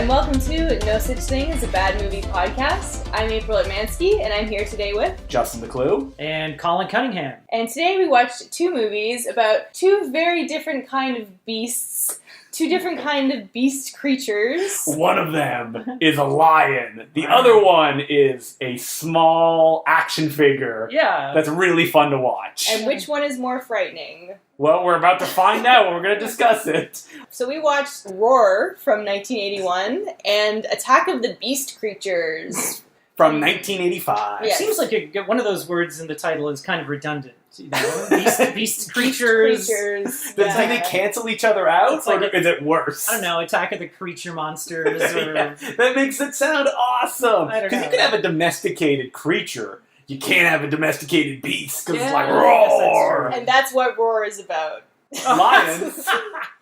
and welcome to No Such Thing as a Bad Movie podcast. I'm April Atmansky, and I'm here today with Justin the Clue and Colin Cunningham. And today we watched two movies about two very different kind of beasts, two different kind of beast creatures. One of them is a lion. The other one is a small action figure. Yeah. That's really fun to watch. And which one is more frightening? Well, we're about to find out. We're going to discuss it. So we watched Roar from 1981 and Attack of the Beast Creatures From 1985. Yes. It seems like one of those words in the title is kind of redundant. You know? Beast creatures. Creatures. Does they cancel each other out, or is it worse? I don't know, Attack of the Creature Monsters. Or... Yeah, that makes it sound awesome. I don't Because know. you can have a domesticated creature. You can't have a domesticated beast, because it's Yeah, like, I guess that's roar! And that's what Roar is about. Lions.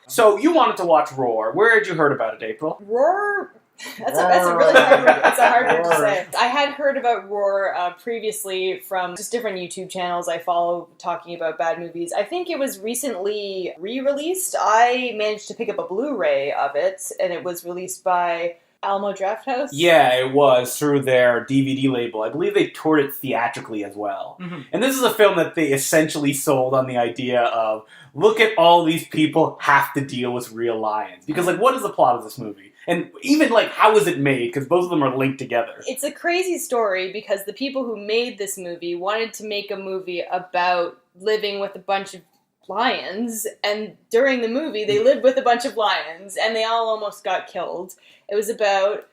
So you wanted to watch Roar. Where had you heard about it, April? Roar. That's a really hard word. It's a hard word to say. I had heard about Roar previously from just different YouTube channels I follow talking about bad movies. I think it was recently re-released. I managed to pick up a Blu-ray of it, and it was released by Alamo Drafthouse. Yeah, it was through their DVD label. I believe they toured it theatrically as well. Mm-hmm. And this is a film that they essentially sold on the idea of, look at all these people have to deal with real lions. Because, like, what is the plot of this movie? And even, like, how is it made? Because both of them are linked together. It's a crazy story because the people who made this movie wanted to make a movie about living with a bunch of lions, and during the movie they lived with a bunch of lions and they all almost got killed. It was about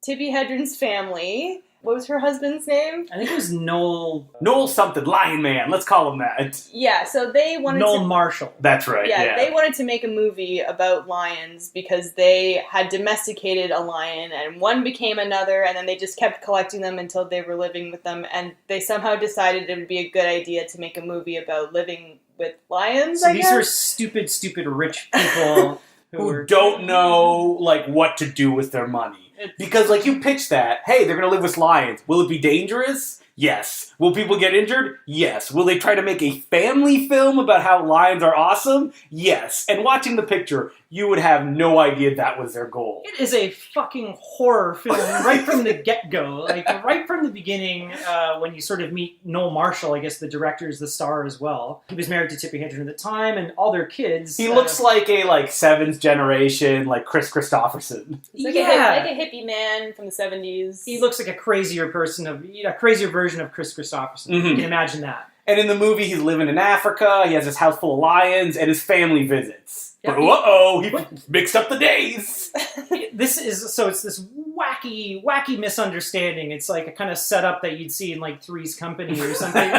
Tippi Hedren's family. What was her husband's name? I think it was Noel something, Lion Man, let's call him that. Yeah, so they wanted to... Marshall. That's right, yeah. They wanted to make a movie about lions because they had domesticated a lion and one became another, and then they just kept collecting them until they were living with them, and they somehow decided it would be a good idea to make a movie about living with lions, So I these guess? are stupid rich people who don't know, like, what to do with their money. Because, like, you pitch that, hey, they're going to live with lions. Will it be dangerous? Yes. Will people get injured? Yes. Will they try to make a family film about how lions are awesome? Yes. And watching the picture, you would have no idea that was their goal. It is a fucking horror film right from the get-go. Like, right from the beginning, when you sort of meet Noel Marshall, I guess the director is the star as well. He was married to Tippi Hedren at the time, and all their kids... He looks like a, seventh generation, Chris Christopherson. He's like Yeah. a hippie man from the 70s. He looks like a crazier version of Chris Christopherson. Mhm. You can imagine that. And in the movie, he's living in Africa, he has his house full of lions, and his family visits. Yeah. But uh-oh, he mixed up the days. It's this wacky misunderstanding. It's like a kind of setup that you'd see in Three's Company or something.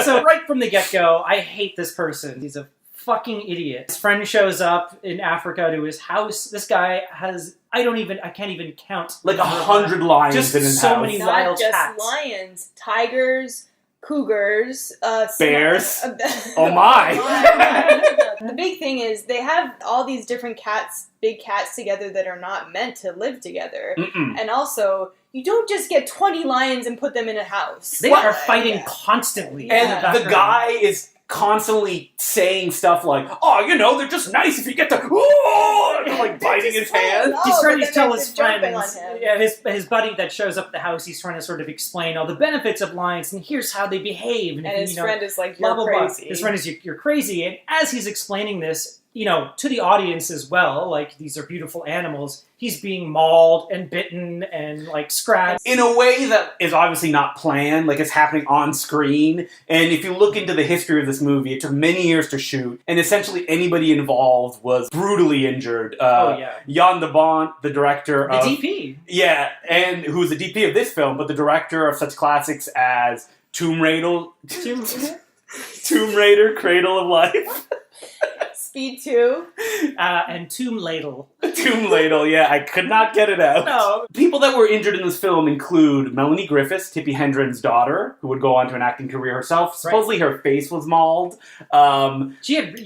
So right from the get-go, I hate this person. He's a fucking idiot. His friend shows up in Africa to his house. This guy has, I can't even count. 100 lions Just in his so house. many Not wild just cats. lions, tigers, cougars, Bears. Oh my! The big thing is they have all these different big cats together that are not meant to live together. Mm-mm. And also, you don't just get 20 lions and put them in a house. They are fighting constantly. in And the background. guy is constantly saying stuff like, oh, they're just nice if you get to, and, biting his hand. Oh, He's trying but to tell then his they're jumping friends, on him. yeah, his buddy that shows up at the house, he's trying to sort of explain all the benefits of lions, and here's how they behave. And his friend is like, blah, you're blah, blah. crazy. His friend is, you're crazy. And as he's explaining this, to the audience as well, these are beautiful animals, he's being mauled and bitten and, scratched. In a way that is obviously not planned, it's happening on screen. And if you look into the history of this movie, it took many years to shoot, and essentially anybody involved was brutally injured. Jan de Bont, the director The of... DP. Yeah, and who's the DP of this film, but the director of such classics as Tomb Raider, Cradle of Life. Speed 2. And Tomb Ladle. Tomb Ladle, yeah, I could not get it out. No. People that were injured in this film include Melanie Griffiths, Tippi Hedren's daughter, who would go on to an acting career herself. Supposedly her face was mauled. She had,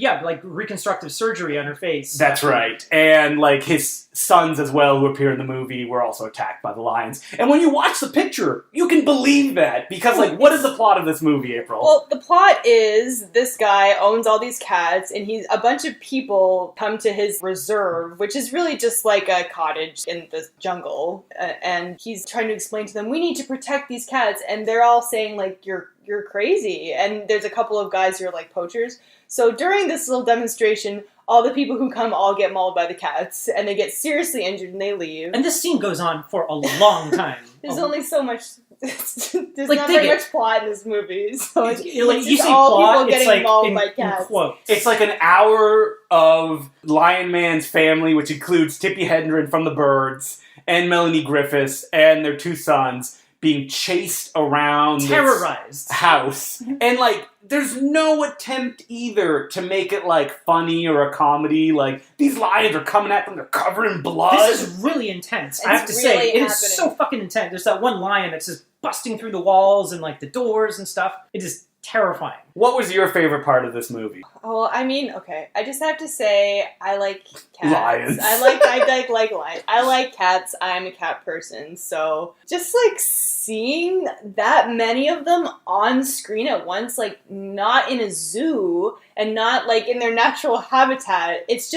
reconstructive surgery on her face. That's right. And, his sons as well who appear in the movie were also attacked by the lions. And when you watch the picture, you can believe that. Because, like, what is the plot of this movie, April? Well, the plot is this guy owns all these cats, and a bunch of people come to his reserve, which is really just like a cottage in the jungle. And he's trying to explain to them, we need to protect these cats. And they're all saying, like, you're crazy. And there's a couple of guys who are, like, poachers. So during this little demonstration, all the people who come all get mauled by the cats, and they get seriously injured, and they leave. And this scene goes on for a long time. There's only so much. There's Like, not very much plot in this movie, so it's you just say all plot, people getting it's like mauled in, by in cats. quotes. It's like an hour of Lion Man's family, which includes Tippi Hedren from The Birds, and Melanie Griffiths, and their 2 sons, being chased around Terrorized. this house. And, like, there's no attempt either to make it, like, funny or a comedy. Like, these lions are coming at them, they're covered in blood. This is really intense. I have to say, really it is happening. so fucking intense. There's that one lion that's just busting through the walls and, like, the doors and stuff. It is terrifying. What was your favorite part of this movie? Oh, I mean, okay. I just have to say, I like cats. Lions. I like lions. I like cats. I'm a cat person. So just like seeing that many of them on screen at once, like not in a zoo and not like in their natural habitat. It's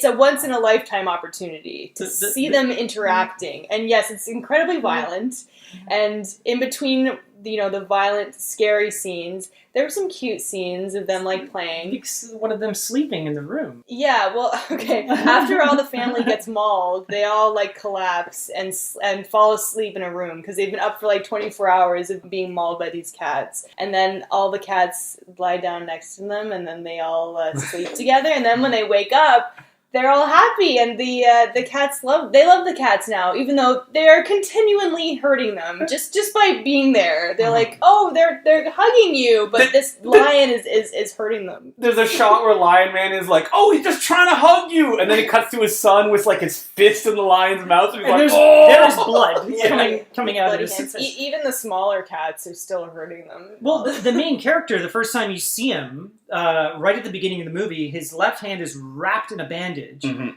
a once in a lifetime opportunity to see them interacting. And yes, it's incredibly violent. And in between, the violent, scary scenes, there were some cute scenes of them like playing. One of them sleeping in the room. Yeah, well, okay. After all the family gets mauled, they all like collapse and fall asleep in a room because they've been up for like 24 hours of being mauled by these cats. And then all the cats lie down next to them, and then they all sleep together. And then when they wake up, they're all happy, and the cats love the cats now, even though they are continually hurting them just by being there. They're like, oh, they're hugging you, but this lion is hurting them. There's a shot where Lion Man is like, oh, he's just trying to hug you, and then it cuts to his son with like his fist in the lion's mouth, and he's like, there's blood Yeah. coming out of Bloody his hands. fist. Even the smaller cats are still hurting them. Well, the main character, the first time you see him, right at the beginning of the movie, his left hand is wrapped in a bandage,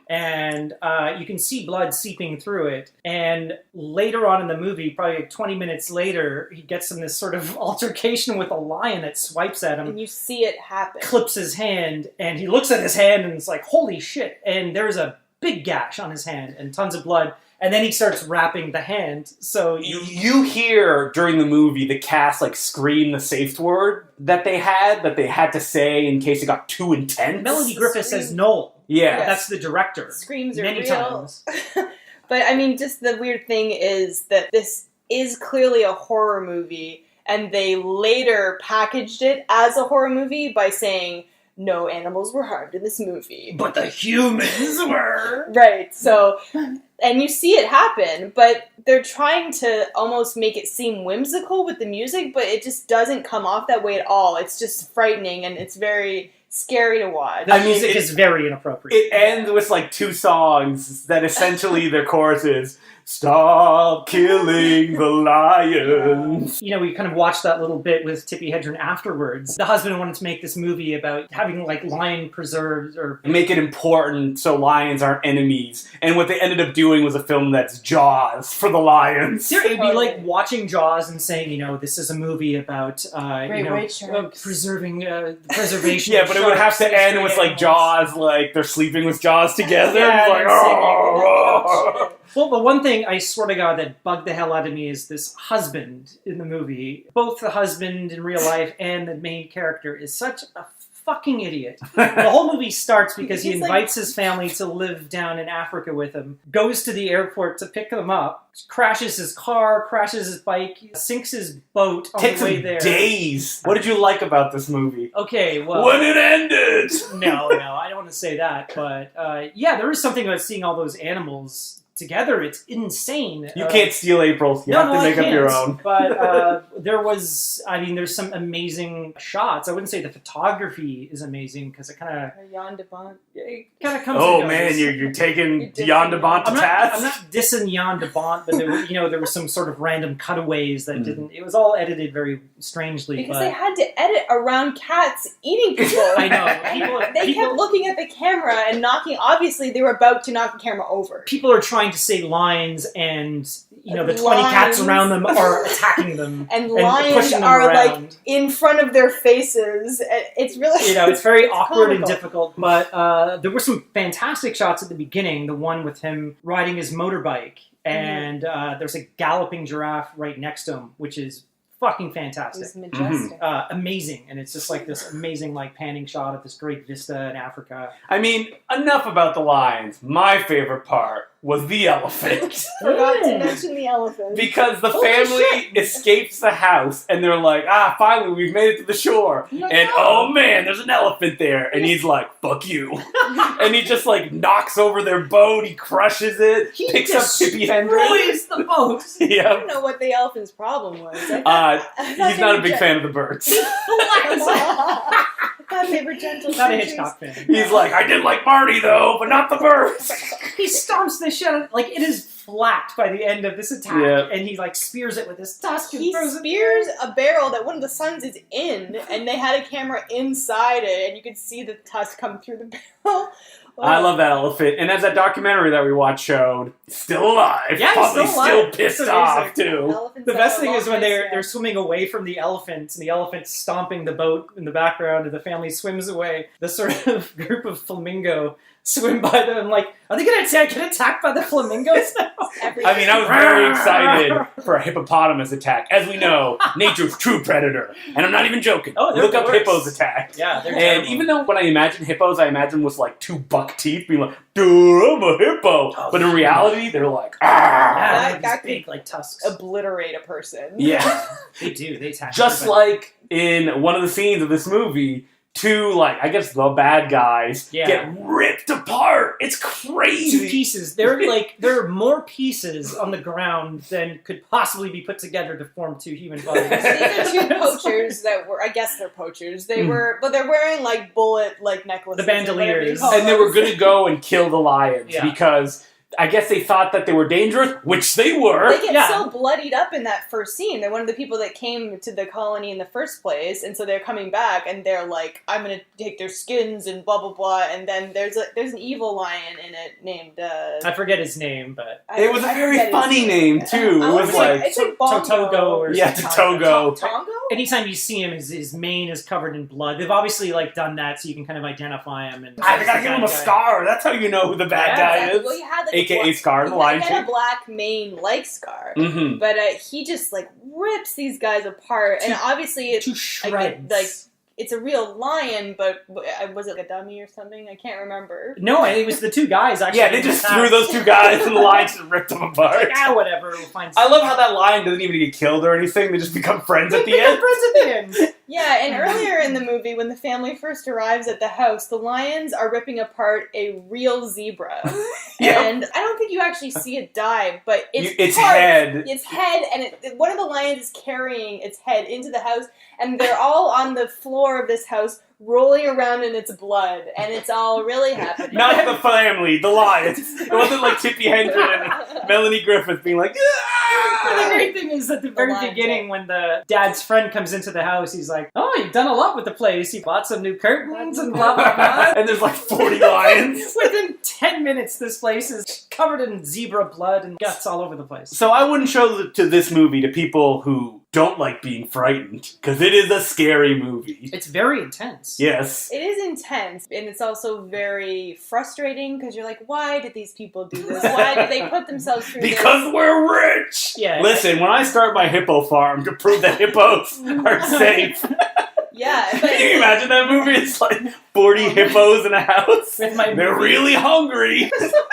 and you can see blood seeping through it. And later on in the movie, probably like 20 minutes later, he gets in this sort of altercation with a lion that swipes at him. And you see it happen. Clips his hand, and he looks at his hand, and it's like, holy shit. And there's a big gash on his hand, and tons of blood. And then he starts wrapping the hand. So you hear during the movie the cast like scream the safe word that they had to say in case it got too intense. Melanie Griffith says Noel. Yeah. Yes. That's the director. Screams are many real. times. But I mean, just the weird thing is that this is clearly a horror movie, and they later packaged it as a horror movie by saying no animals were harmed in this movie. But the humans were. Right, so, and you see it happen, but they're trying to almost make it seem whimsical with the music, but it just doesn't come off that way at all. It's just frightening, and it's very scary to watch. The music is very inappropriate. It ends with like 2 songs that essentially their chorus is "Stop killing the lions." We kind of watched that little bit with Tippi Hedren afterwards. The husband wanted to make this movie about having like lion preserves or Make it important so lions aren't enemies. And what they ended up doing was a film that's Jaws for the lions. it'd be like watching Jaws and saying, this is a movie about preserving the preservation. Yeah, of but it would have to sharks, end with like animals. Jaws, like they're sleeping with Jaws together. Yeah, It's like, and singing. oh. Well, the one thing I swear to God that bugged the hell out of me is this husband in the movie. Both the husband in real life and the main character is such a fucking idiot. The whole movie starts because he He's like- invites his family to live down in Africa with him, goes to the airport to pick them up, crashes his car, crashes his bike, sinks his boat on Takes the way him there. days. What did you like about this movie? Okay, well... When it ended! No, I don't want to say that, but yeah, there is something about seeing all those animals together, it's insane. You can't steal April's. You have to make up your own. But there's some amazing shots. I wouldn't say the photography is amazing because it kind of Jan de Bont. It kind of comes. Oh man, you're taking Jan de Bont to task. I'm not dissing Jan de Bont, but there was some sort of random cutaways that didn't. It was all edited very strangely because they had to edit around cats eating people. I know. They kept looking at the camera and knocking. Obviously, they were about to knock the camera over. People are trying to say lines, and the 20 cats around them are attacking them, and lions pushing them are around. like in front of their faces. It's really it's very awkward and difficult. But there were some fantastic shots at the beginning. The one with him riding his motorbike, and there's a galloping giraffe right next to him, which is fucking fantastic. It's majestic. Amazing. And it's just like this amazing like panning shot of this great vista in Africa. I mean, enough about the lions. My favorite part was the elephant. Forgot to mention the elephant. Because the family escapes the house and they're like, finally we've made it to the shore. And oh man, there's an elephant there. And he's like, fuck you. And he just like knocks over their boat, he crushes it, picks up Tippi Hendren. The boat. I don't know what the elephant's problem was. He's not a big fan of the birds. I thought they were gentle. Not a Hitchcock fan. He's like, I did like Marty though, but not the birds. He stomps the shit out. Like, it is flat by the end of this attack, and he like spears it with his tusk. He spears a barrel that one of the sons is in, and they had a camera inside it, and you could see the tusk come through the barrel. I love that elephant, and as that documentary that we watched showed, still alive. Yeah, probably still alive. pissed off too. The best thing is when they're swimming away from the elephants, and the elephant's stomping the boat in the background, and the family swims away. The sort of group of flamingo swim by them. I'm like, are they going to get attacked by the flamingos now? I mean, I was very excited for a hippopotamus attack. As we know, nature's true predator. And I'm not even joking. Look up hippos attack. Yeah, they're And terrible. even though when I imagine hippos, I imagine with like 2 buck teeth being like, dude, I'm a hippo. But in reality, they're like, Yeah, that big like tusks. Obliterate a person. Yeah. They do. They attack. Just like in one of the scenes of this movie, 2, like, I guess the bad guys get ripped apart. It's crazy. 2 pieces. There are more pieces on the ground than could possibly be put together to form 2 human bodies. These are 2 poachers that were, I guess they're poachers. They were, but they're wearing like bullet like necklaces. The bandoliers. And they were going to go and kill the lions because I guess they thought that they were dangerous, which they were. They get so bloodied up in that first scene. They're one of the people that came to the colony in the first place, and so they're coming back, and they're like, "I'm going to take their skins and blah blah blah." And then there's an evil lion in it named I forget his name, but it was a very funny name too. It was like it's like Bongo. Totogo or Totogo. Tongo? Anytime you see him, his mane is covered in blood. They've obviously like done that so you can kind of identify him. And they gotta give him a scar. That's how you know who the bad guy is. Well, you had like AKA Scar, the lion chick. He had a black mane like Scar, but he just like rips these guys apart, and obviously it's to shreds. Like it's a real lion, but was it like a dummy or something? I can't remember. No, it was the 2 guys actually. Yeah, they just threw those 2 guys and the lion just ripped them apart. Like, whatever. We'll find I love how that lion doesn't even get killed or anything. They just become friends at the end. Yeah, and earlier in the movie, when the family first arrives at the house, the lions are ripping apart a real zebra. And I don't think you actually see it die, but its head. Its head, and one of the lions is carrying its head into the house, and they're all on the floor of this house, rolling around in its blood, and it's all really happening. Not the family, the lions. It wasn't like Tippi Hendren and Melanie Griffith being like, The great thing is at the very beginning, when the dad's friend comes into the house, he's like, "Oh, you've done a lot with the place. You bought some new curtains and blah, blah, blah." And there's like 40 lions. Within 10 minutes, this place is covered in zebra blood and guts all over the place. So I wouldn't show this movie to people who don't like being frightened, because it is a scary movie. It's very intense. Yes. It is intense, and it's also very frustrating, because you're like, why did these people do this? Why did they put themselves through this? Because we're rich! Yeah. Listen, when I start my hippo farm to prove that hippos are safe... Yeah. Can you imagine that movie? It's like 40 hippos in a house. They're really hungry.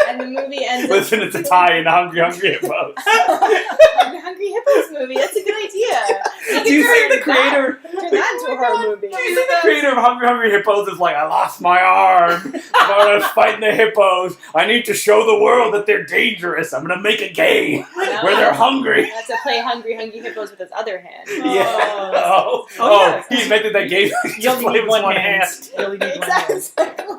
And the movie ends Listen, it's a tie in Hungry Hippos. Hungry Hippos movie. That's a good idea. Do you think the creator turn that into a horror movie. Do you think the creator of Hungry Hungry Hippos is like, I lost my arm while I was fighting the hippos. I need to show the world that they're dangerous. I'm gonna make a game where they're hungry. That's to play Hungry Hungry Hippos with his other hand. Yeah. Yeah. He invented that game. You only need one hand. You only need one hand. Exactly.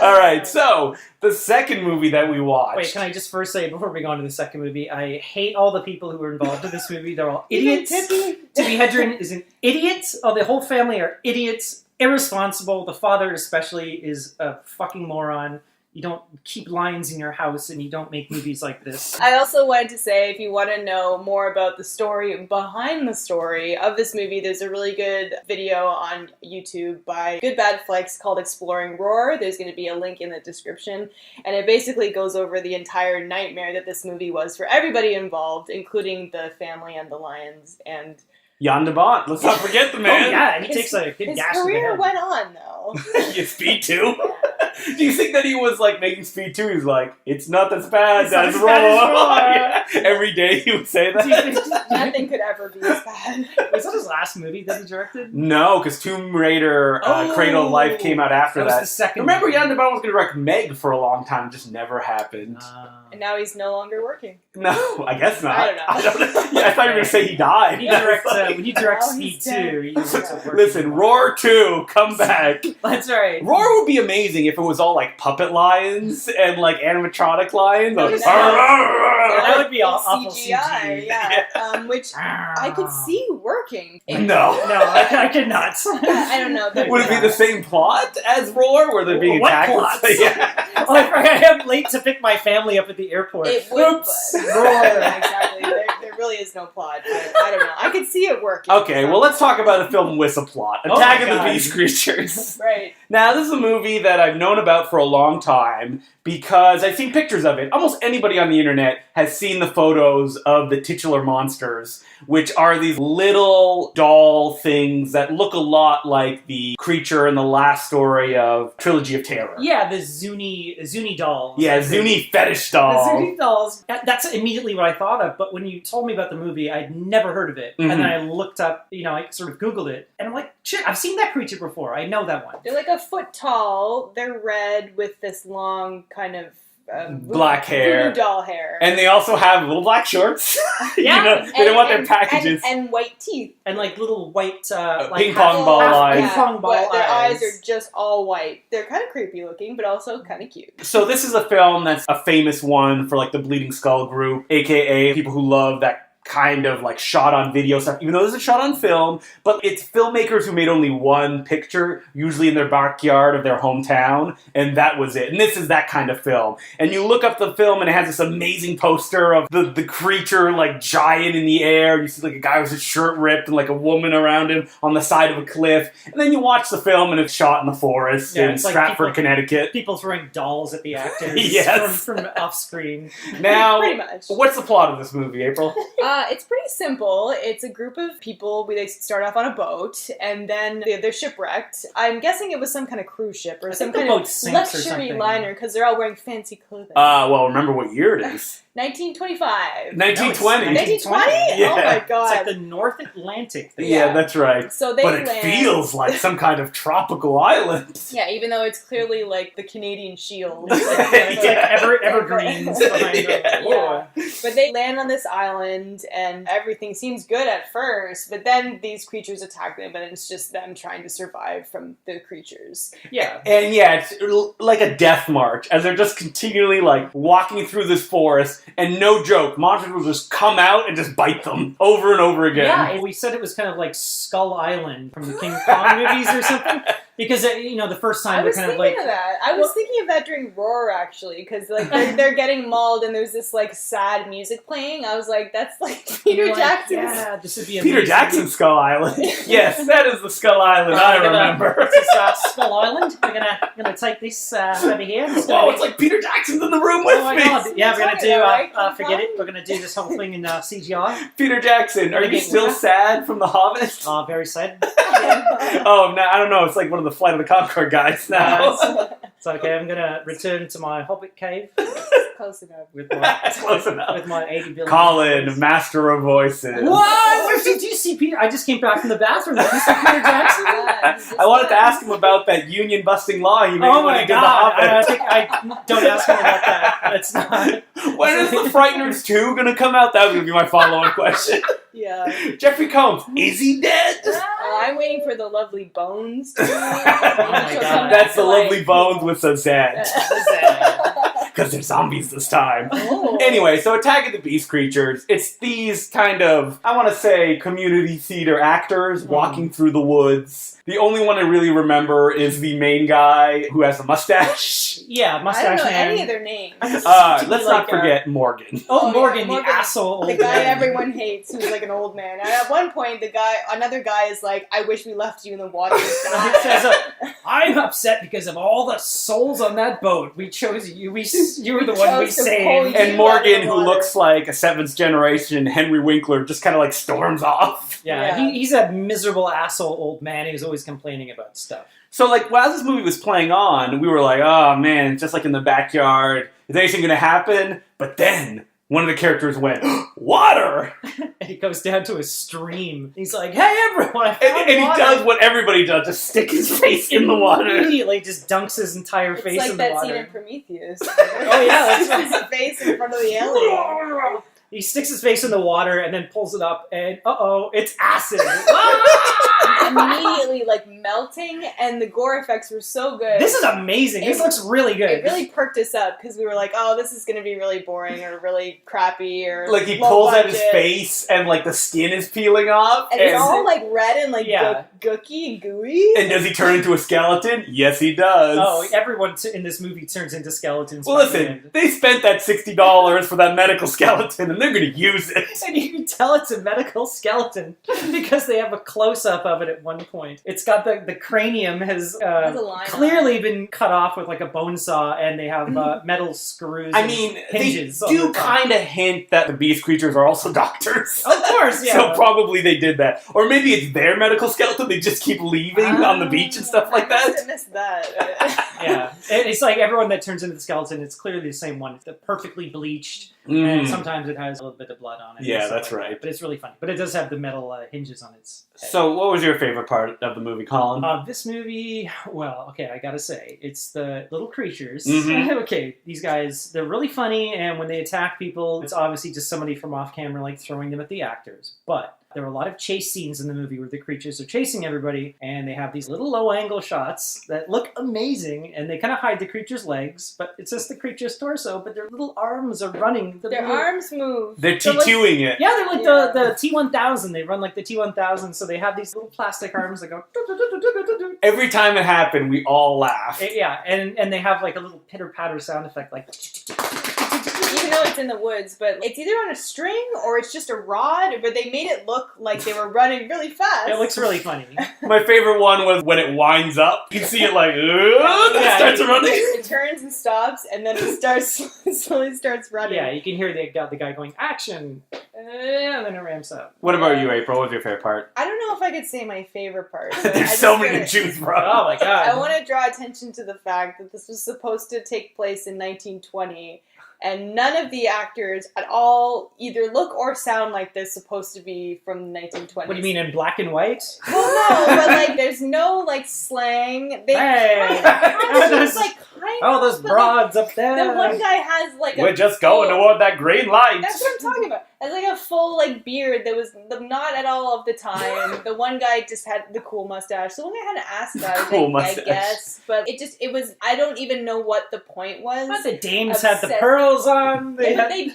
All right, so the second movie that we watched. Wait, can I just first say, before we go on to the second movie, I hate all the people who were involved in this movie. They're all idiots. Tippi Hedren is an idiot. Oh, the whole family are idiots. Irresponsible. The father especially is a fucking moron. You don't keep lions in your house and you don't make movies like this. I also wanted to say, if you want to know more about the story behind the story of this movie, there's a really good video on YouTube by Good Bad Flex called Exploring Roar. There's going to be a link in the description. And it basically goes over the entire nightmare that this movie was for everybody involved, including the family and the lions. And Jan de Bont. Let's not forget the man. Oh, yeah, he takes a good gash to the his career head. went on, though. Speed 2? Do you think that he was like making Speed 2? He's like, it's not as bad It's not as as Roar. bad as Roar. Every day he would say that. Nothing could ever be as bad. Was that his last movie that he directed? No, because Tomb Raider Cradle of Life came out after That was that. the second Remember, movie. Jan de Bont was going to direct Meg for a long time. It just never happened. And now he's no longer working. No, I guess not. I don't know. Yeah, I thought you were going to say he died. When you direct Oh, Speed he's dead. 2, you don't have to work Listen, anymore. Roar 2, come back. That's right. Roar would be amazing if it was all like puppet lions and like animatronic lions. No, Like, no. That would be awful CGI, CG. yeah. Which I could see working. No. No, I could not. I don't know. Would it be the same plot as Roar, where they're being What attacked? plots? Yeah. Oh, I am late to pick my family up at the airport. It would. Oops. Exactly. There really is no plot. But I don't know. I could see it working. Okay, well, let's talk about a film with a plot. Oh Attack my of the God. Beast Creatures. Right. Now, this is a movie that I've known about for a long time because I've seen pictures of it. Almost anybody on the internet has seen the photos of the titular monsters, which are these little doll things that look a lot like the creature in the last story of Trilogy of Terror. Yeah, the Zuni dolls. Yeah, Zuni fetish The doll. Zuni dolls. That's immediately what I thought of, but when you told me about the movie, I'd never heard of it. Mhm. And then I looked up, I sort of Googled it, and I'm like, shit, I've seen that creature before. I know that one. They're like a foot tall. They're red with this long kind of Black hair. voodoo doll hair. And they also have little black shorts. Yeah. They don't want their packages. and white teeth. And like little white, ping pong ball eyes. Ping pong ball but their eyes eyes. are just all white. They're kind of creepy looking, but also kind of cute. So this is a film that's a famous one for like the Bleeding Skull group, aka people who love that kind of like shot on video stuff, even though this is shot on film, but it's filmmakers who made only one picture, usually in their backyard of their hometown, and that was it. And this is that kind of film. And you look up the film and it has this amazing poster of the creature like giant in the air. You see like a guy with his shirt ripped and like a woman around him on the side of a cliff. And then you watch the film and it's shot in the forest in it's like Stratford, Connecticut. People throwing dolls at the actors Yes. from off screen. Now, Pretty much. what's the plot of this movie, April? It's pretty simple. It's a group of people. They start off on a boat, and then they're shipwrecked. I'm guessing it was some kind of cruise ship or I some think the kind boat of sinks or luxury something. liner because they're all wearing fancy clothing. Well, remember what year it is. 1925. 1920. 1920? Yeah. Oh my It's god. like the North Atlantic thing. Yeah, that's right. So they But it land. feels like some kind of tropical island. Yeah, even though it's clearly like the Canadian Shield. It's like evergreens behind them. Yeah. But they land on this island and everything seems good at first, but then these creatures attack them and it's just them trying to survive from the creatures. Yeah. And yeah, it's like a death march as they're just continually like walking through this forest, and no joke, monsters will just come out and just bite them over and over again. Yeah, we said it was kind of like Skull Island from the King Kong movies or something. Because, the first time I they're was kind of thinking like... of that. I was thinking of that during Roar, actually, because like they're getting mauled and there's this like sad music playing. I was like, that's like Peter You're like, Jackson's. Yeah, this would be Peter amazing. Jackson's Skull Island. Yes, that is the Skull Island I remember. This is Skull Island. We're gonna take this over here. Whoa, it's like Peter Jackson's in the room with Oh my me. god! Yeah, we're gonna Talking about, right? do. Forget it. We're gonna do this whole thing in CGI. Peter Jackson, are you Again, still yeah. sad from The Hobbit? Very sad. Oh, no, I don't know. It's like one of the Flight of the Conchord guys now. It's okay. I'm gonna return to my Hobbit cave. close enough. Close enough. With my 80 billion. Colin, master of voices. What? Did you see Peter? I just came back from the bathroom. Did you see Peter Jackson? I wanted to ask him about that union busting law he made Oh when my he did god! The Hobbit. Don't ask me about that. That's not. When is The Frighteners 2 gonna come out? That was gonna be my follow-on question. Yeah. Jeffrey Combs, is he dead? I'm waiting for the Lovely Bones. Oh my god. That's the Lovely Bones with Suzette. Sad. Because they're zombies this time. Oh. Anyway, so Attack of the Beast Creatures, it's these kind of, I want to say, community theater actors walking through the woods. The only one I really remember is the main guy who has a mustache. Yeah, I don't mustache know man. any of their names. Let's like, not forget Morgan. Oh, Morgan, yeah, the asshole. The old guy man. everyone hates, who's like an old man. And at one point, another guy is like, "I wish we left you in the water to It die." says, I'm upset because of all the souls on that boat. We chose you. You were the one we chose to saved. pull you And out Morgan, of the who water. looks like a 7th generation Henry Winkler, just kind of like storms off. Yeah, Yeah. he's a miserable asshole old man who's always complaining about stuff. So, like, while this movie was playing on, we were like, oh man, it's just like in the backyard. Is anything going to happen? But then one of the characters went, water! And he goes down to a stream. He's like, hey everyone, I found And he water. does what everybody does, just stick his face in the water. Immediately just dunks his entire It's face like in the that water. scene in Prometheus. Oh, yeah, that's His face in front of the alien. He sticks his face in the water and then pulls it up, and it's acid. Immediately, like, melting, and the gore effects were so good. This is amazing. This looks really good. It really perked us up, because we were like, oh, this is going to be really boring, or really crappy, or Like, he low pulls out his budget. face, and, like, the skin is peeling off. And it's all, like, red and, like, Yeah. gooky and gooey. And does he turn into a skeleton? Yes, he does. Oh, everyone in this movie turns into skeletons. Well, by the listen, end. they spent that $60 for that medical skeleton, and they're going to use it. And you can tell it's a medical skeleton because they have a close-up of it at one point. It's got the cranium has Has a line clearly on it. been cut off with like a bone saw, and they have metal screws. I and mean, hinges. they on do the top. kind of hint that the beast creatures are also doctors. Of course, yeah. So probably they did that. Or maybe it's their medical skeleton, they just keep leaving on the beach and stuff like I that. must have missed that. Yeah, it's like everyone that turns into the skeleton. It's clearly the same one. It's perfectly bleached, and sometimes it has a little bit of blood on it. Yeah, and stuff that's like right. that. But it's really funny. But it does have the metal hinges on its head. So what was your favorite part of the movie, Colin? This movie, well, okay, I gotta say, it's the little creatures. Mhm. Okay, these guys, they're really funny, and when they attack people, it's obviously just somebody from off camera, like, throwing them at the actors. But there are a lot of chase scenes in the movie where the creatures are chasing everybody, and they have these little low-angle shots that look amazing, and they kind of hide the creature's legs, but it's just the creature's torso, but their little arms are running. Their arms move. They're So, like- T2ing it. Yeah, they're like Yeah. the T-1000. They run like the T-1000, so they have these little plastic arms that go... Every time it happened, we all laughed. Yeah, and they have like a little pitter-patter sound effect, like... Even though it's in the woods, but it's either on a string or it's just a rod, but they made it look like they were running really fast. It looks really funny. My favorite one was when it winds up. You can see it like, then it starts running. It turns and stops, and then it slowly starts running. Yeah, you can hear the guy going, action! And then it ramps up. What about you, April? What was your favorite part? I don't know if I could say my favorite part. but I There's just so many gotta- to choose from. Oh my god. I want to draw attention to the fact that this was supposed to take place in 1920, and none of the actors at all either look or sound like they're supposed to be from the 1920s. What do you mean, in black and white? Well, no, but like, there's no like slang. They Hey! kind Oh, those but, broads up there! Like, the one guy has like We're a just going full- toward that green light. That's what I'm talking about. Has like a full like beard that was not at all of the time. The one guy just had the cool mustache. The one guy had an ascot, Cool I mustache. guess. But it was. I don't even know what the point was. But the dames had the Upset. pearls on.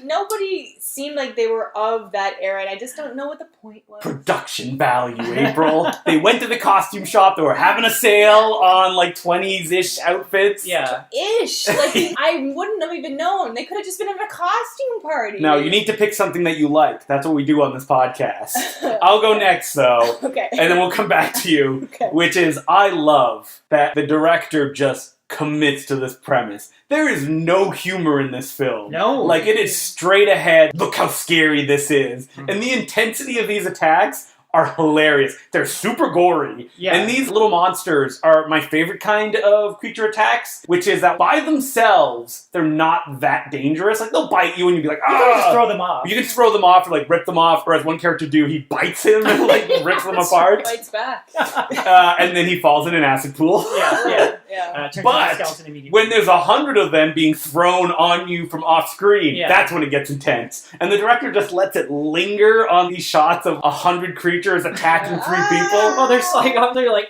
Nobody seemed like they were of that era, and I just don't know what the point was. Production value, April. They went to the costume shop. They were having a sale on like 20s-ish outfits. Yeah. Ish. Like, I wouldn't have even known. They could have just been at a costume party. Now, you need to pick something that you like. That's what we do on this podcast. I'll go next, though, Okay. and then we'll come back to you, Okay. which is I love that the director just commits to this premise. There is no humor in this film. No. Like, it is straight ahead. Look how scary this is. And the intensity of these attacks are hilarious. They're super gory. Yeah. And these little monsters are my favorite kind of creature attacks, which is that by themselves, they're not that dangerous. Like, they'll bite you and you'll be like, You can just throw them off. You can throw them off or like rip them off, or as one character do, he bites him and like rips them apart. Bites back. And then he falls in an acid pool. Yeah. Yeah. But when there's 100 of them being thrown on you from off screen, that's when it gets intense. And the director just lets it linger on these shots of 100 creatures attacking 3 people. Oh, there's like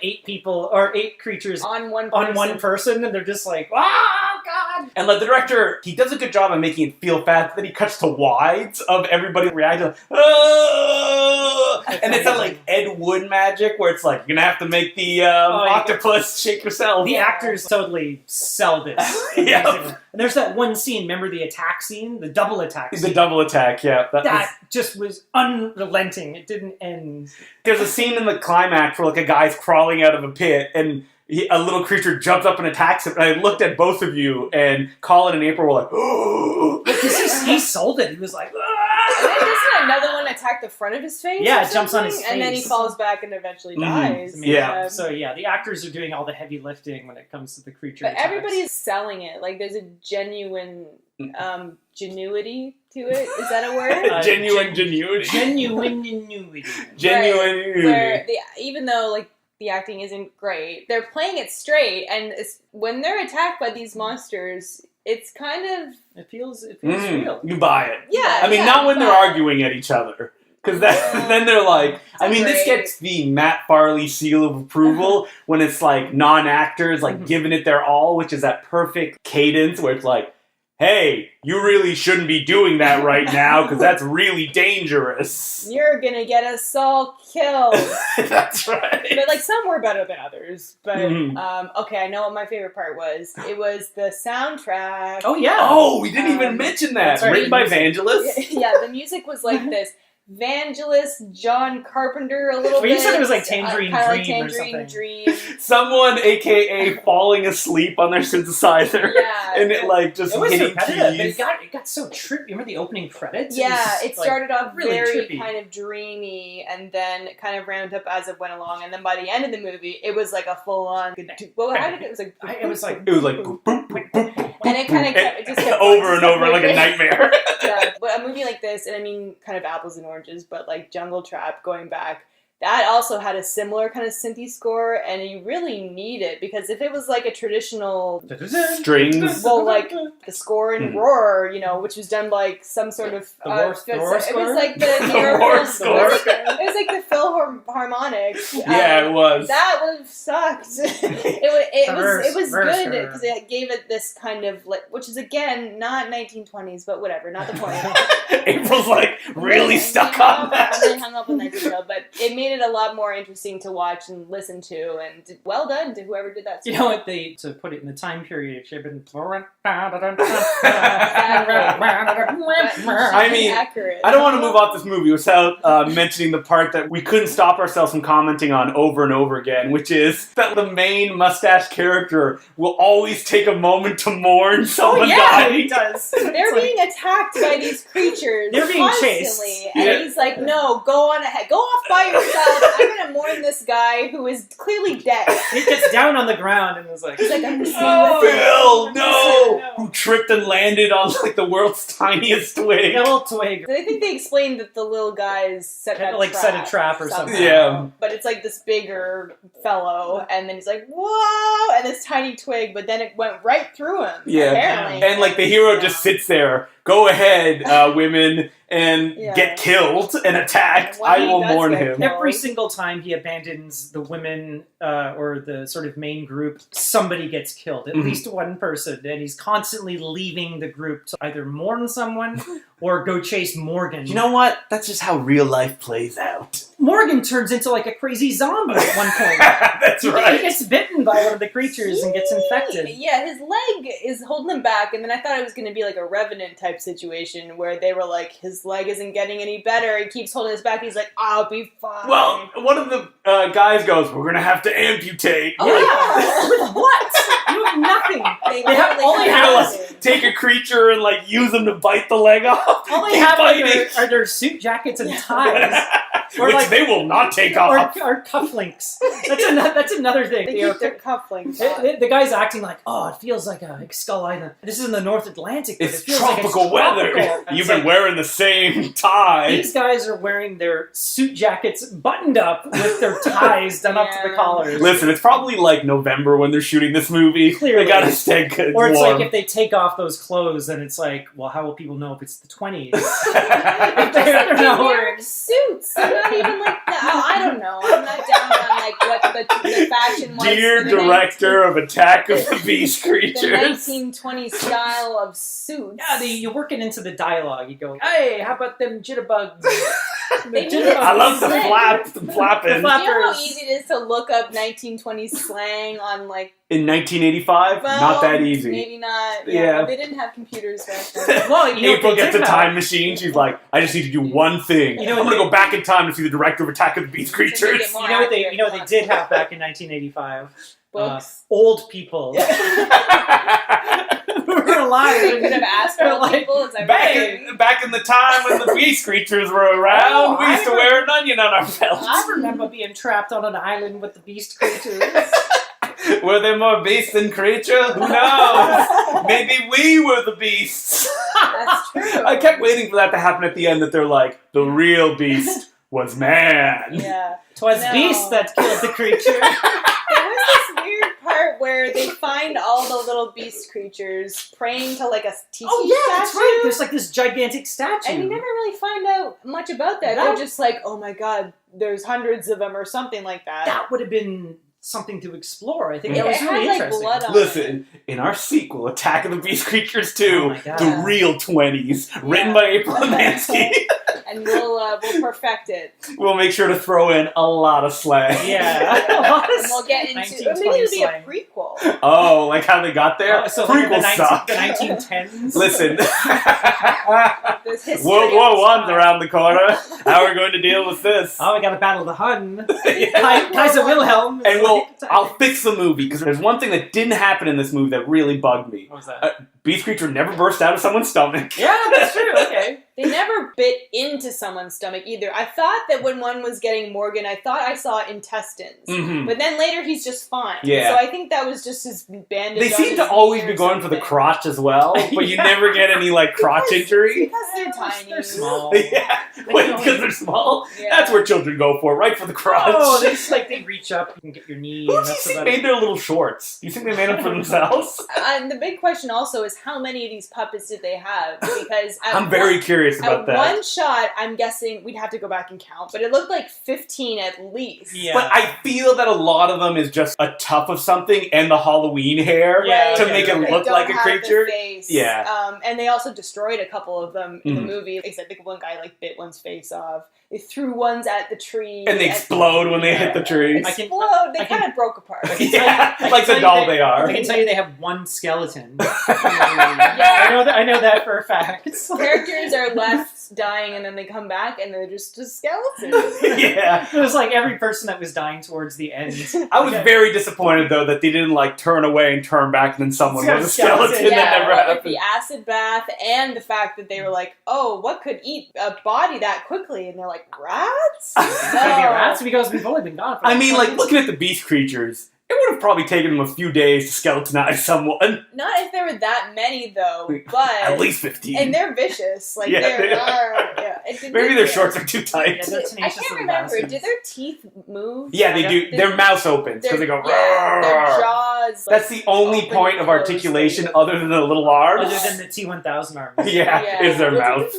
8 people or 8 creatures on one person, and they're just like, oh god. And like the director, he does a good job of making it feel fast. Then he cuts to wides of everybody reacting, and it's that like Ed Wood magic where it's like you're gonna have to make the octopus shake yourself. The actors totally sell this. Yeah. And there's that one scene, remember the attack scene? The double attack scene. The double attack, yeah. That just was unrelenting. It didn't end. There's a scene in the climax where like a guy's crawling out of a pit and a little creature jumps up and attacks him. And I looked at both of you, and Colin and April were like, oh. Because he sold it. He was like, and then doesn't another one attack the front of his face? Yeah, it jumps on his face. And then he falls back and eventually dies. Yeah. So the actors are doing all the heavy lifting when it comes to the creature But attacks. everybody's selling it. Like, there's a genuine genuity to it. Is that a word? Genuine genuity. Genuine genuity. Genuine. Where even though, like, the acting isn't great, they're playing it straight, and when they're attacked by these monsters, it's kind of... It feels real. You buy it. Yeah. I mean, not when they're arguing at each other. Because then they're like... I mean, this gets the Matt Farley seal of approval when it's like non-actors like giving it their all, which is that perfect cadence where it's like, hey, you really shouldn't be doing that right now because that's really dangerous. You're gonna get us all killed. That's right. But like some were better than others. But okay, I know what my favorite part was. It was the soundtrack. Oh yeah. Oh, we didn't even mention that. Right. Written by Vangelis. Yeah, the music was like this. Vangelis, John Carpenter, a little bit. You said it was like Tangerine Dream like or Tangerine something. Dream. Someone, a.k.a. falling asleep on their synthesizer. Yeah. And it like just It was hitting repetitive. keys. It got so trippy. Remember the opening credits? Yeah, it started off really very trippy. kind of dreamy, and then it kind of ramped up as it went along, and then by the end of the movie, it was like a full-on... Well, how did it... It was like... It was like... boop, boop, boop, boop, and it kind of kept... It just kept over and over like a nightmare. Yeah, but a movie like this, and I mean kind of apples and oranges, but like Jungle Trap, going back, that also had a similar kind of synthy score, and you really need it, because if it was like a traditional strings, well, like the score in Roar, you know, which was done by like some sort of the Roar it score? was like the Roar score. It was like the Philharmonic. Yeah, it was. That would have sucked. it was good because it gave it this kind of like, which is again not 1920s, but whatever, not the point. April's like really stuck on that. I really hung up on that detail, but it made it a lot more interesting to watch and listen to, and well done to whoever did that. You know what, to put it in the time period, it should have been... I mean, accurate. I don't want to move off this movie without mentioning the part that we couldn't stop ourselves from commenting on over and over again, which is that the main mustache character will always take a moment to mourn someone dying. He does. They're being attacked by these creatures. They're being constantly, chased. and he's like, "No, go on ahead, go off by yourself. I'm gonna mourn this guy who is clearly dead." He gets down on the ground and was like, He's like, "I'm just Phil, no! Who tripped and landed on like the world's tiniest twig. a little twig. I think they explained that the little guys set a trap or something. Yeah. But it's like this bigger fellow, and then he's like, "Whoa!" and this tiny twig, but then it went right through him. Yeah. Apparently. And like the hero just sits there. Go ahead, women, and get killed and attacked. Why I will does mourn get him. killed. Every single time he abandons the women or the sort of main group, somebody gets killed. At least one person. And he's constantly leaving the group to either mourn someone or go chase Morgan. You know what? That's just how real life plays out. Morgan turns into like a crazy zombie at one point. That's right. He gets bitten by one of the creatures and gets infected. Yeah, his leg is holding him back, and then I thought it was going to be like a Revenant type situation where they were like, his leg isn't getting any better, he keeps holding us back, he's like, I'll be fine. Well, one of the guys goes, we're going to have to amputate. Yeah. With what? You have nothing. All they have Take a creature and like use them to bite the leg off. All they Keep have biting. are their suit jackets and ties. Which like they will not take off. Or cufflinks. That's another thing. They keep their cufflinks on. The guy's acting like, oh, it feels like Skull Island. This is in the North Atlantic. But It's it feels tropical like weather. tropical. You've been wearing the same tie. These guys are wearing their suit jackets buttoned up with their ties done up to the collars. Listen, it's probably like November when they're shooting this movie. Clearly. They gotta stay good. Or it's warm. like if they take off those clothes, then it's like, well, how will people know if it's the 20s? They're not wearing suits. They're not even like I don't know. I'm not down on like what the fashion was. Dear director of Attack of the Beast The Creatures. 1920s style of suits. Yeah, you work it into the dialogue. You go, hey, how about them jitterbugs? They I love the Slang. flapping. Do you know how easy it is to look up 1920s slang on like? In 1985, Well, not that easy. Maybe not. Yeah. They didn't have computers back then. Well, you know April what they gets a did time have? machine. She's like, I just need to do one thing. You know I'm what gonna they- go back in time to see the director of Attack of the Beast Creatures. more You know what they accurate, did have back in 1985? Books. Old people who were alive. They could have asked They're old like, people. Is that back right? in the time when the Beast Creatures were around, Oh, we used to wear an onion on our belts. I remember being trapped on an island with the beast creatures. Were there more beasts than creature? Who knows? Maybe we were the beasts. That's true. I kept waiting for that to happen at the end, that they're like, the real beast was man. Yeah. 'Twas No. beast that killed the creature. There was this weird part where they find all the little beast creatures praying to like a tiki Oh yeah, that's statue. right. There's like this gigantic statue. And you never really find out much about that. No. They're just like, oh my god, there's hundreds of them or something like that. That would have been something to explore. I think Yeah, that was it really had like interesting. blood on it. Listen, in our sequel, Attack of the Beast Creatures 2, Oh my God. the real 20s, written by April Lemansky, And we'll perfect it. we'll make sure to throw in a lot of slang. Yeah. And we'll get into maybe 1920 it'll be a slang. Oh, prequel. like how they got there? So like Prequels suck. the 1910s. Listen, This history World of War One's Scott. around the corner. How are we going to deal with this? Oh, we got to battle the Hun. Yeah. Kaiser Wilhelm. And I'll fix the movie, because there's one thing that didn't happen in this movie that really bugged me. What was that? Beast creature never burst out of someone's stomach. Yeah, that's true. Okay. They never bit into someone's stomach either. I thought that when one was getting Morgan, I thought I saw intestines. Mhm. But then later he's just fine. Yeah. So I think that was just his bandage. They on seem his to always knee be or going for the something. crotch as well, but you Yeah. never get any like crotch injury. Because they're tiny. They're small. Yeah, wait, because they're small. Yeah. That's where children go for, right for the crotch. Oh, they reach up and get your knee. Who And do you that's think about made it. their little shorts? Do you think they made them for themselves? And the big question also is how many of these puppets did they have? Because I'm very curious about at that. one shot, I'm guessing we'd have to go back and count, but it looked like 15 at least. Yeah. But I feel that a lot of them is just a tuft of something and the Halloween hair Yeah, to okay, make it okay. look Don't like a have the creature. face. Yeah. And they also destroyed a couple of them in the Mhm. movie. Except the one guy like bit one's face off. They threw ones at the tree. And they explode when they hit the tree. I can- Explode. They I can- kind of broke apart. I can Yeah, tell you- like the doll they are. I can tell you they have one skeleton. I know that for a fact. Characters are left dying and then they come back and they're just a skeleton. Yeah. It was like every person that was dying towards the end. I was Okay. very disappointed though that they didn't like turn away and turn back and then someone It's got was a a skeleton. skeleton that never with happened. the acid bath and the fact that they were like, oh, what could eat a body that quickly? And they're like, rats? It's gotta be rats because we've only been gone for I mean, like, 20 looking at the beast creatures, it would have probably taken them a few days to skeletonize someone. Not if there were that many, though, but... At least 15. And they're vicious. Like, Yeah, they're... they are. Yeah. It did- Maybe their shorts are too Yeah, tight. they're I tenacious can't little remember. bastards. Did their teeth move? Yeah, they do. Their- Their mouth opens because they go. Yeah, their "Roar." jaws. That's the only open point and of close. articulation other than the little arms. Other than the T-1000 arms. Yeah, is their mouth.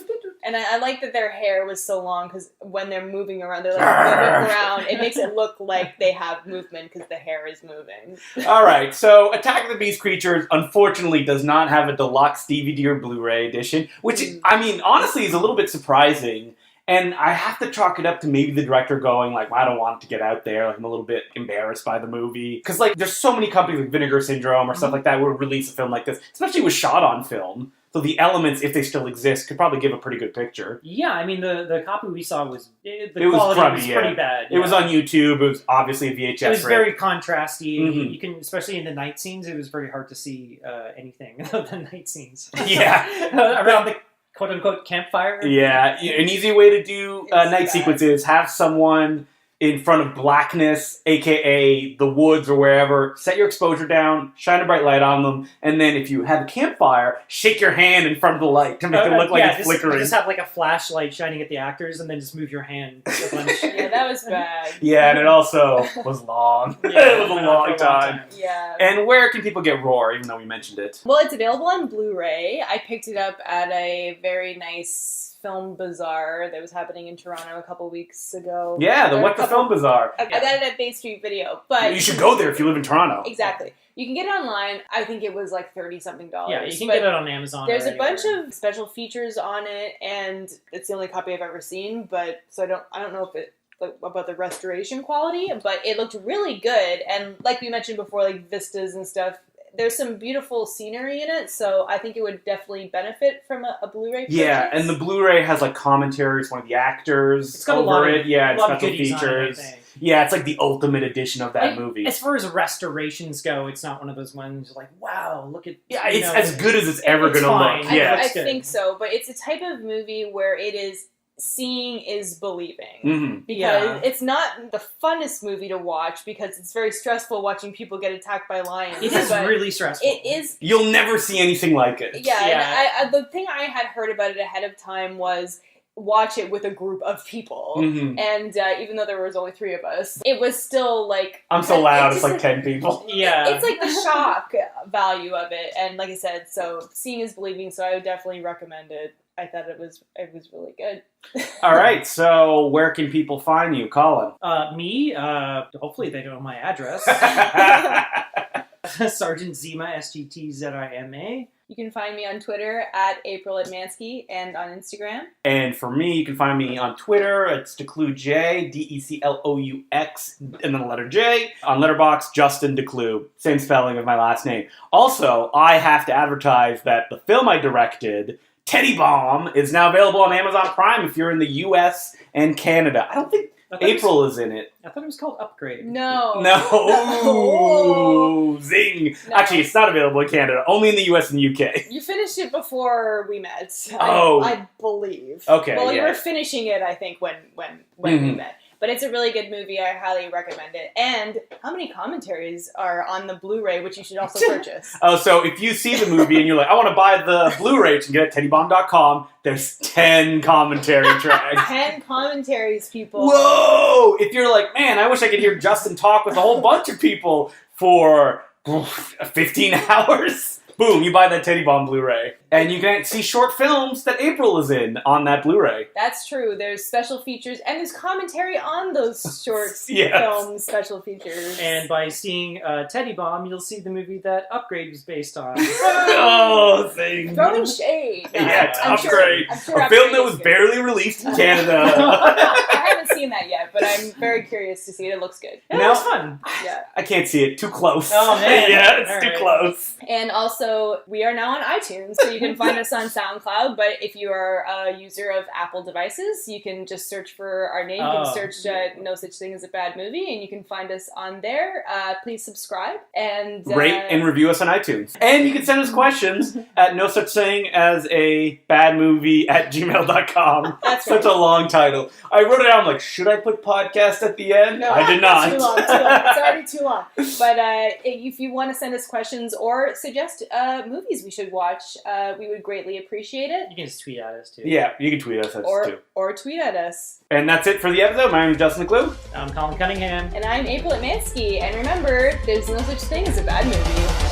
And I like that their hair was so long because when they're moving around, they're like Arrgh. moving around. It makes it look like they have movement because the hair is moving. All right, so Attack of the Beast Creatures unfortunately does not have a deluxe DVD or Blu-ray edition, which I mean, honestly, is a little bit surprising. And I have to chalk it up to maybe the director going like, well, I don't want it to get out there. Like, I'm a little bit embarrassed by the movie because like there's so many companies like Vinegar Syndrome or stuff like that would release a film like this, especially with shot on film. So the elements, if they still exist, could probably give a pretty good picture. Yeah, I mean, the copy we saw was... The It was quality crummy, was yeah. pretty bad. It was on YouTube. It was obviously a VHS. It was rip. very contrasty. Mhm. You can, especially in the night scenes, it was very hard to see anything other than night scenes. Yeah. Around the quote-unquote campfire. Yeah, an easy way to do It's night bad. sequences, have someone in front of blackness, aka the woods or wherever, set your exposure down, shine a bright light on them, and then if you have a campfire, shake your hand in front of the light to make it look like it's flickering. Just have like a flashlight shining at the actors and then just move your hand a bunch. Yeah, that was bad. Yeah, and it also was long. Yeah, it was a long time. Yeah. And where can people get Roar, even though we mentioned it? Well, it's available on Blu-ray. I picked it up at a very nice film bazaar that was happening in Toronto a couple weeks ago. Yeah, the What the Film Bazaar. I got it at Bay Street Video, but You should go there if you live in Toronto. Exactly. You can get it online. I think it was like $30-something. Yeah, you can get it on Amazon. There's or a bunch anywhere. of special features on it, and it's the only copy I've ever seen. But so I don't know if it about the restoration quality, but it looked really good. And like we mentioned before, like vistas and stuff. There's some beautiful scenery in it, so I think it would definitely benefit from a Blu-ray purchase. Yeah, and the Blu-ray has like commentaries, one of the actors It's got a over lot of, it. Yeah, and lot of special goodies on it, I features. think. Yeah, it's like the ultimate edition of that Like, movie. As far as restorations go, it's not one of those ones like, wow, look at... Yeah, you it's know, as good as it's ever it's going to fine. look. I Yeah. think so, but it's a type of movie where it is seeing is believing. Mhm. Because Yeah. it's not the funnest movie to watch because it's very stressful watching people get attacked by lions. It is but really stressful. It is. You'll never see anything like it. Yeah, Yeah. and the thing I had heard about it ahead of time was watch it with a group of people. Mhm. And even though there was only 3 of us, it was still like... I'm so loud, it's just like 10 people. Yeah. It's like the shock value of it. And like I said, so seeing is believing, so I would definitely recommend it. I thought it was really good. All right, so where can people find you, Colin? Me, hopefully they know my address. Sergeant Zima, SGTZIMA. You can find me on Twitter at April Atmansky and on Instagram. And for me, you can find me on Twitter. It's DeCloux, DECLOUX, and then the letter J. On Letterboxd, Justin DeCloux. Same spelling of my last name. Also, I have to advertise that the film I directed, Teddy Bomb, is now available on Amazon Prime if you're in the US and Canada. I don't think April is in it. I thought it was called Upgrade. No. No. Ooh, zing. No. Actually, it's not available in Canada. Only in the US and UK. You finished it before we met. Oh. I believe. Okay, Well, you yeah. were finishing it, I think, when we Mhm. met. But it's a really good movie. I highly recommend it. And how many commentaries are on the Blu-ray, which you should also purchase? Oh, so if you see the movie and you're like, I want to buy the Blu-ray, you can get it at teddybomb.com. There's 10 commentary tracks. 10 commentaries, people. Whoa! If you're like, man, I wish I could hear Justin talk with a whole bunch of people for 15 hours. Boom, you buy that Teddy Bomb Blu-ray. And you can see short films that April is in on that Blu-ray. That's true. There's special features, and there's commentary on those short Yes. film special features. And by seeing Teddy Bomb, you'll see the movie that Upgrade was based on. Oh, thing. throwing shade. Yeah, I'm Upgrade. I'm sure A film that Upgrade was is good. barely released in Canada. I haven't seen that yet, but I'm very curious to see it. It looks good. Yeah, No. it was fun. Yeah. I can't see it. Too close. Oh, man. Yeah, it's All too right. close. And also, we are now on iTunes, so you can find us on SoundCloud. But if you are a user of Apple devices, you can just search for our name. You Oh. can search No Such Thing as a Bad Movie, and you can find us on there. Please subscribe and Rate and review us on iTunes. And you can send us questions at no such thing as a bad movie at gmail.com. That's Such right. a long title. I wrote it down like, should I put podcast at the end? No, I did not. Too long. It's already too long. But if you want to send us questions or suggest movies we should watch, we would greatly appreciate it. You can just tweet at us, too. Yeah, you can tweet us at us too. Or tweet at us. And that's it for the episode. My name is Justin McClue. I'm Colin Cunningham. And I'm April Atmansky. And remember, there's no such thing as a bad movie.